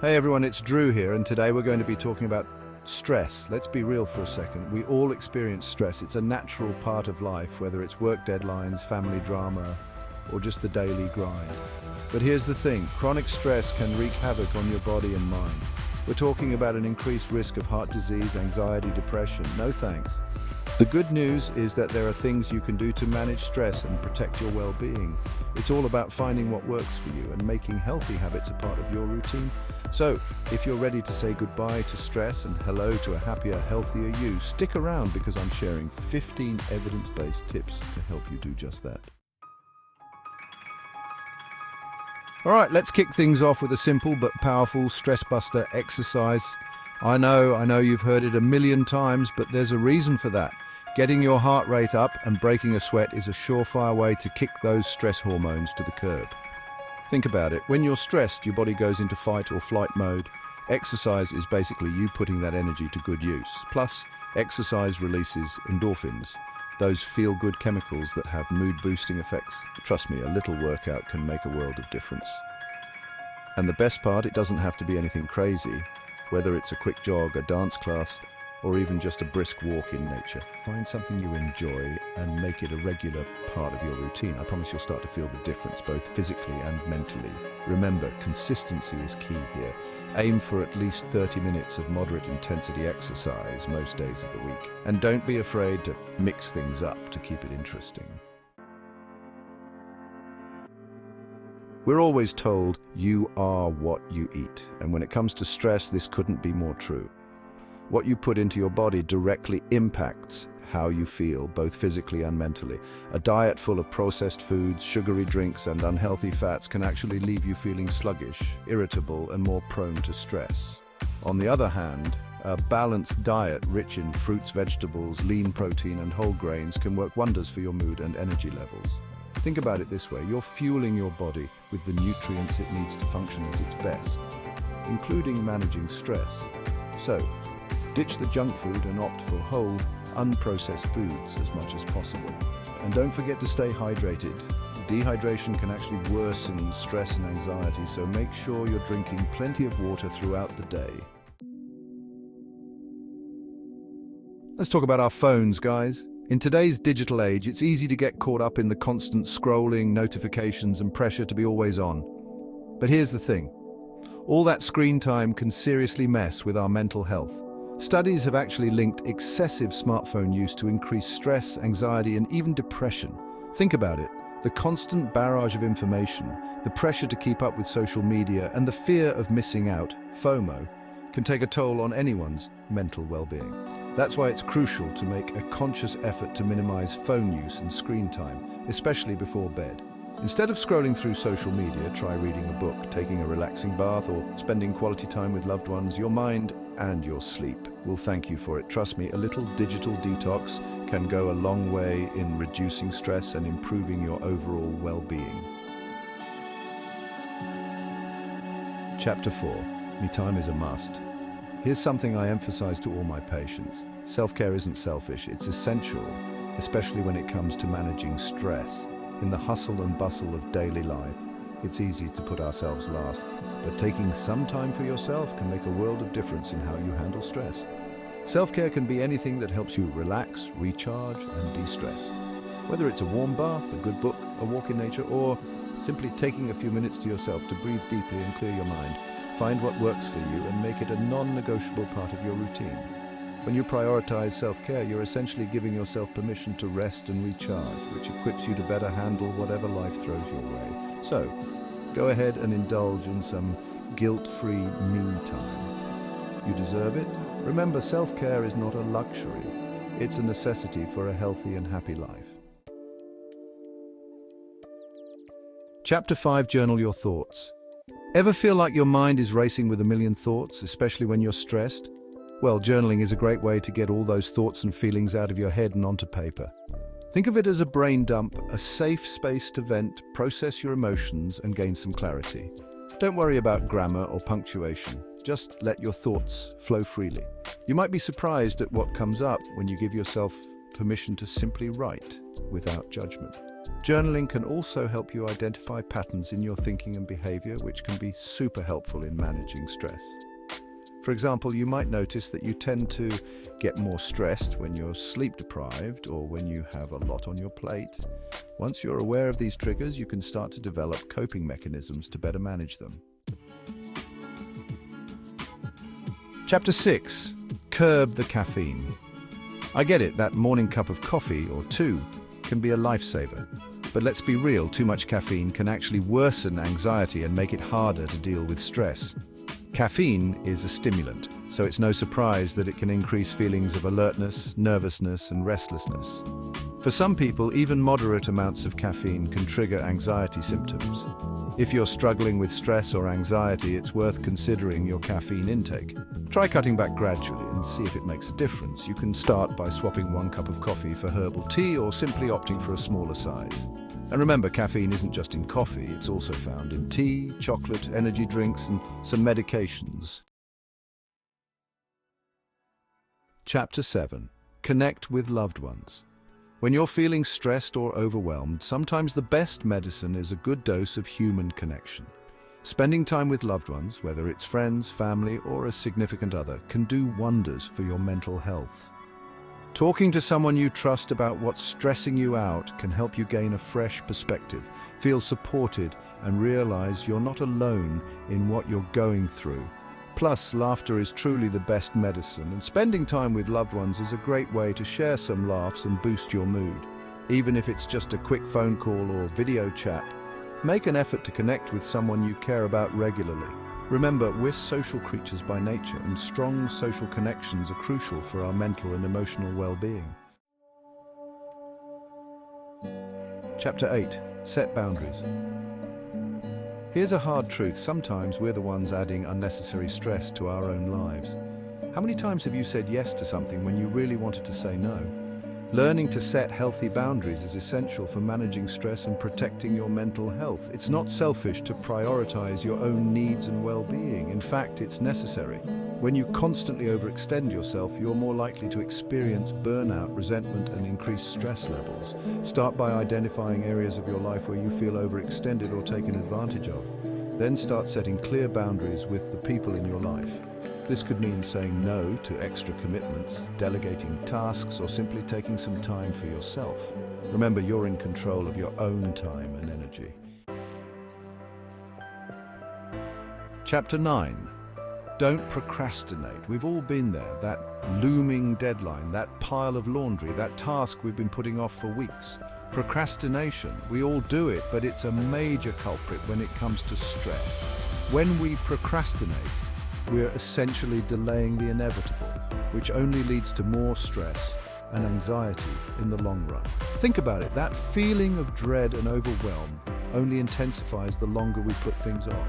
Hey everyone, it's Drew here, and today we're going to be talking about stress. Let's be real for a second. We all experience stress. It's a natural part of life, whether it's work deadlines, family drama, or just the daily grind. But here's the thing, chronic stress can wreak havoc on your body and mind. We're talking about an increased risk of heart disease, anxiety, depression. No thanks. The good news is that there are things you can do to manage stress and protect your well-being. It's all about finding what works for you and making healthy habits a part of your routine. So, if you're ready to say goodbye to stress and hello to a happier, healthier you, stick around because I'm sharing 15 evidence-based tips to help you do just that. All right, let's kick things off with a simple but powerful stress buster exercise. I know you've heard it a million times, but there's a reason for that. Getting your heart rate up and breaking a sweat is a surefire way to kick those stress hormones to the curb. Think about it. When you're stressed, your body goes into fight or flight mode. Exercise is basically you putting that energy to good use. Plus, exercise releases endorphins, those feel-good chemicals that have mood-boosting effects. Trust me, a little workout can make a world of difference. And the best part, it doesn't have to be anything crazy. Whether it's a quick jog, a dance class, or even just a brisk walk in nature. Find something you enjoy and make it a regular part of your routine. I promise you'll start to feel the difference, both physically and mentally. Remember, consistency is key here. Aim for at least 30 minutes of moderate intensity exercise most days of the week. And don't be afraid to mix things up to keep it interesting. We're always told you are what you eat. And when it comes to stress, this couldn't be more true. What you put into your body directly impacts how you feel, both physically and mentally. A diet full of processed foods, sugary drinks, and unhealthy fats can actually leave you feeling sluggish, irritable, and more prone to stress. On the other hand, a balanced diet rich in fruits, vegetables, lean protein, and whole grains can work wonders for your mood and energy levels. Think about it this way, you're fueling your body with the nutrients it needs to function at its best, including managing stress. So, ditch the junk food and opt for whole, unprocessed foods as much as possible. And don't forget to stay hydrated. Dehydration can actually worsen stress and anxiety, so make sure you're drinking plenty of water throughout the day. Let's talk about our phones, guys. In today's digital age, it's easy to get caught up in the constant scrolling, notifications, and pressure to be always on. But here's the thing. All that screen time can seriously mess with our mental health. Studies have actually linked excessive smartphone use to increased stress, anxiety, and even depression. Think about it. The constant barrage of information, the pressure to keep up with social media, and the fear of missing out, FOMO, can take a toll on anyone's mental well-being. That's why it's crucial to make a conscious effort to minimize phone use and screen time, especially before bed. Instead of scrolling through social media, try reading a book, taking a relaxing bath, or spending quality time with loved ones. Your mind and your sleep will thank you for it. Trust me, a little digital detox can go a long way in reducing stress and improving your overall well-being. Chapter 4. Me time is a must. Here's something I emphasize to all my patients. Self-care isn't selfish, it's essential, especially when it comes to managing stress. In the hustle and bustle of daily life, it's easy to put ourselves last, but taking some time for yourself can make a world of difference in how you handle stress. Self-care can be anything that helps you relax, recharge, and de-stress. Whether it's a warm bath, a good book, a walk in nature, or simply taking a few minutes to yourself to breathe deeply and clear your mind, find what works for you and make it a non-negotiable part of your routine. When you prioritize self-care, you're essentially giving yourself permission to rest and recharge, which equips you to better handle whatever life throws your way. So, go ahead and indulge in some guilt-free me time. You deserve it. Remember, self-care is not a luxury. It's a necessity for a healthy and happy life. Chapter 5, Journal Your Thoughts. Ever feel like your mind is racing with a million thoughts, especially when you're stressed? Well, journaling is a great way to get all those thoughts and feelings out of your head and onto paper. Think of it as a brain dump, a safe space to vent, process your emotions, and gain some clarity. Don't worry about grammar or punctuation. Just let your thoughts flow freely. You might be surprised at what comes up when you give yourself permission to simply write without judgment. Journaling can also help you identify patterns in your thinking and behavior, which can be super helpful in managing stress. For example, you might notice that you tend to get more stressed when you're sleep deprived or when you have a lot on your plate. Once you're aware of these triggers, you can start to develop coping mechanisms to better manage them. Chapter 6. Curb the caffeine. I get it, that morning cup of coffee or two can be a lifesaver. But let's be real, too much caffeine can actually worsen anxiety and make it harder to deal with stress. Caffeine is a stimulant, so it's no surprise that it can increase feelings of alertness, nervousness, and restlessness. For some people, even moderate amounts of caffeine can trigger anxiety symptoms. If you're struggling with stress or anxiety, it's worth considering your caffeine intake. Try cutting back gradually and see if it makes a difference. You can start by swapping 1 cup of coffee for herbal tea or simply opting for a smaller size. And remember, caffeine isn't just in coffee, it's also found in tea, chocolate, energy drinks, and some medications. Chapter 7. Connect with loved ones. When you're feeling stressed or overwhelmed, sometimes the best medicine is a good dose of human connection. Spending time with loved ones, whether it's friends, family, or a significant other, can do wonders for your mental health. Talking to someone you trust about what's stressing you out can help you gain a fresh perspective, feel supported, and realize you're not alone in what you're going through. Plus, laughter is truly the best medicine, and spending time with loved ones is a great way to share some laughs and boost your mood. Even if it's just a quick phone call or video chat, make an effort to connect with someone you care about regularly. Remember, we're social creatures by nature, and strong social connections are crucial for our mental and emotional well-being. Chapter 8. Set boundaries. Here's a hard truth. Sometimes we're the ones adding unnecessary stress to our own lives. How many times have you said yes to something when you really wanted to say no? Learning to set healthy boundaries is essential for managing stress and protecting your mental health. It's not selfish to prioritize your own needs and well-being. In fact, it's necessary. When you constantly overextend yourself, you're more likely to experience burnout, resentment, and increased stress levels. Start by identifying areas of your life where you feel overextended or taken advantage of. Then start setting clear boundaries with the people in your life. This could mean saying no to extra commitments, delegating tasks, or simply taking some time for yourself. Remember, you're in control of your own time and energy. Chapter 9. Don't procrastinate. We've all been there. That looming deadline, that pile of laundry, that task we've been putting off for weeks. Procrastination, we all do it, but it's a major culprit when it comes to stress. When we procrastinate, we're essentially delaying the inevitable, which only leads to more stress and anxiety in the long run. Think about it, that feeling of dread and overwhelm only intensifies the longer we put things off.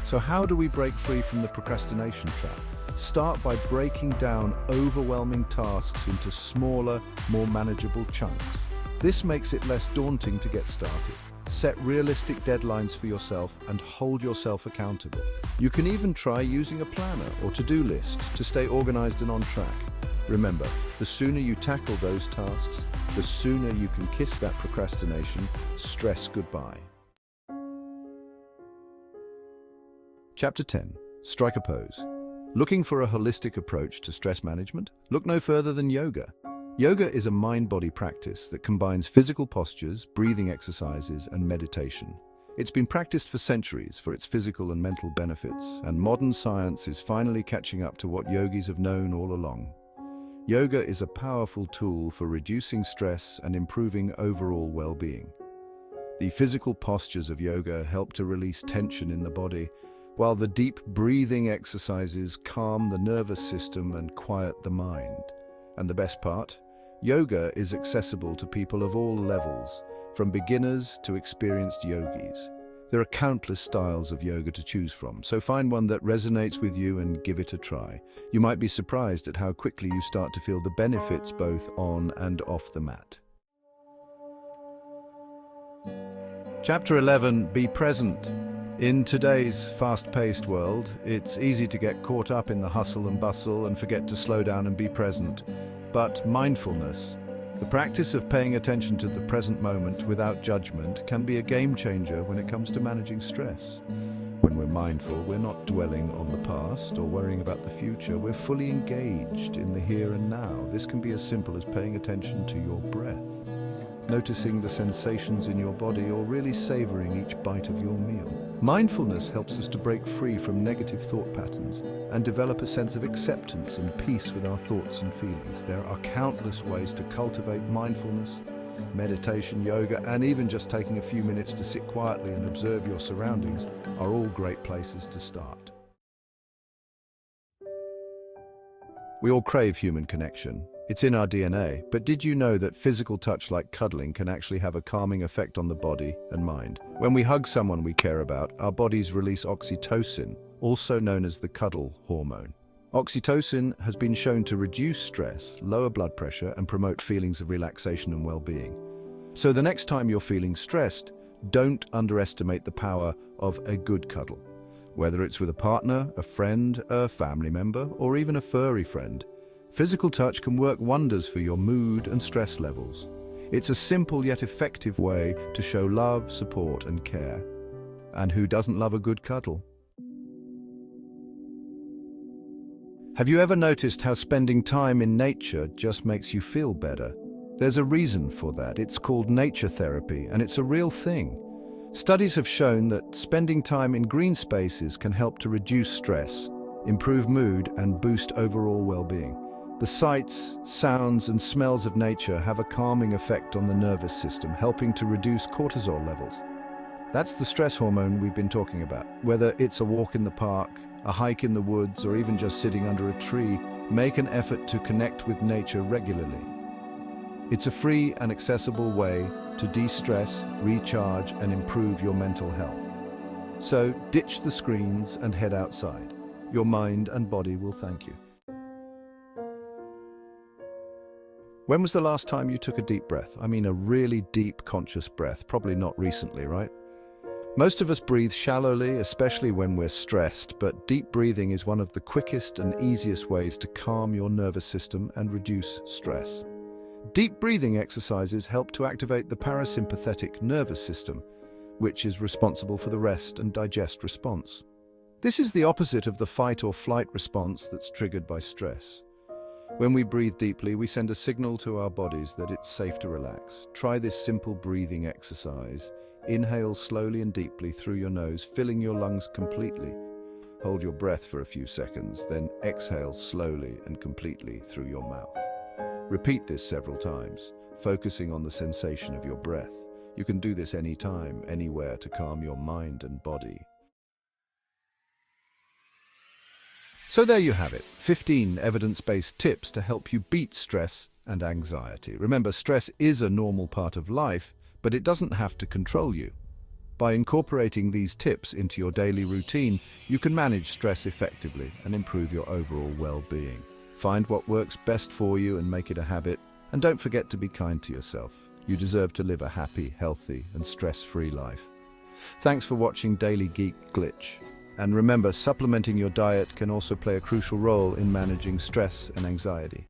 So how do we break free from the procrastination trap? Start by breaking down overwhelming tasks into smaller, more manageable chunks. This makes it less daunting to get started. Set realistic deadlines for yourself and hold yourself accountable. You can even try using a planner or to-do list to stay organized and on track. Remember, the sooner you tackle those tasks, the sooner you can kiss that procrastination stress goodbye. Chapter 10. Strike a pose. Looking for a holistic approach to stress management? Look no further than yoga. Yoga is a mind-body practice that combines physical postures, breathing exercises, and meditation. It's been practiced for centuries for its physical and mental benefits, and modern science is finally catching up to what yogis have known all along. Yoga is a powerful tool for reducing stress and improving overall well-being. The physical postures of yoga help to release tension in the body, while the deep breathing exercises calm the nervous system and quiet the mind. And the best part? Yoga is accessible to people of all levels, from beginners to experienced yogis. There are countless styles of yoga to choose from, so find one that resonates with you and give it a try. You might be surprised at how quickly you start to feel the benefits both on and off the mat. Chapter 11. Be present. In today's fast-paced world, it's easy to get caught up in the hustle and bustle and forget to slow down and be present. But mindfulness, The practice of paying attention to the present moment without judgment can be a game changer when it comes to managing stress. When we're mindful, we're not dwelling on the past or worrying about the future. We're fully engaged in the here and now. This can be as simple as paying attention to your breath, noticing the sensations in your body, or really savoring each bite of your meal. Mindfulness helps us to break free from negative thought patterns and develop a sense of acceptance and peace with our thoughts and feelings. There are countless ways to cultivate mindfulness. Meditation, yoga, and even just taking a few minutes to sit quietly and observe your surroundings are all great places to start. We all crave human connection. It's in our DNA, but did you know that physical touch like cuddling can actually have a calming effect on the body and mind? When we hug someone we care about, our bodies release oxytocin, also known as the cuddle hormone. Oxytocin has been shown to reduce stress, lower blood pressure, and promote feelings of relaxation and well-being. So the next time you're feeling stressed, don't underestimate the power of a good cuddle. Whether it's with a partner, a friend, a family member, or even a furry friend, physical touch can work wonders for your mood and stress levels. It's a simple yet effective way to show love, support, and care. And who doesn't love a good cuddle? Have you ever noticed how spending time in nature just makes you feel better? There's a reason for that. It's called nature therapy, and it's a real thing. Studies have shown that spending time in green spaces can help to reduce stress, improve mood, and boost overall well-being. The sights, sounds, and smells of nature have a calming effect on the nervous system, helping to reduce cortisol levels. That's the stress hormone we've been talking about. Whether it's a walk in the park, a hike in the woods, or even just sitting under a tree, make an effort to connect with nature regularly. It's a free and accessible way to de-stress, recharge, and improve your mental health. So ditch the screens and head outside. Your mind and body will thank you. When was the last time you took a deep breath? I mean, a really deep, conscious breath. Probably not recently, right? Most of us breathe shallowly, especially when we're stressed, but deep breathing is one of the quickest and easiest ways to calm your nervous system and reduce stress. Deep breathing exercises help to activate the parasympathetic nervous system, which is responsible for the rest and digest response. This is the opposite of the fight or flight response that's triggered by stress. When we breathe deeply, we send a signal to our bodies that it's safe to relax. Try this simple breathing exercise. Inhale slowly and deeply through your nose, filling your lungs completely. Hold your breath for a few seconds, then exhale slowly and completely through your mouth. Repeat this several times, focusing on the sensation of your breath. You can do this anytime, anywhere to calm your mind and body. So there you have it, 15 evidence-based tips to help you beat stress and anxiety. Remember, stress is a normal part of life, but it doesn't have to control you. By incorporating these tips into your daily routine, you can manage stress effectively and improve your overall well-being. Find what works best for you and make it a habit. And don't forget to be kind to yourself. You deserve to live a happy, healthy, and stress-free life. Thanks for watching Daily Geek Glitch. And remember, supplementing your diet can also play a crucial role in managing stress and anxiety.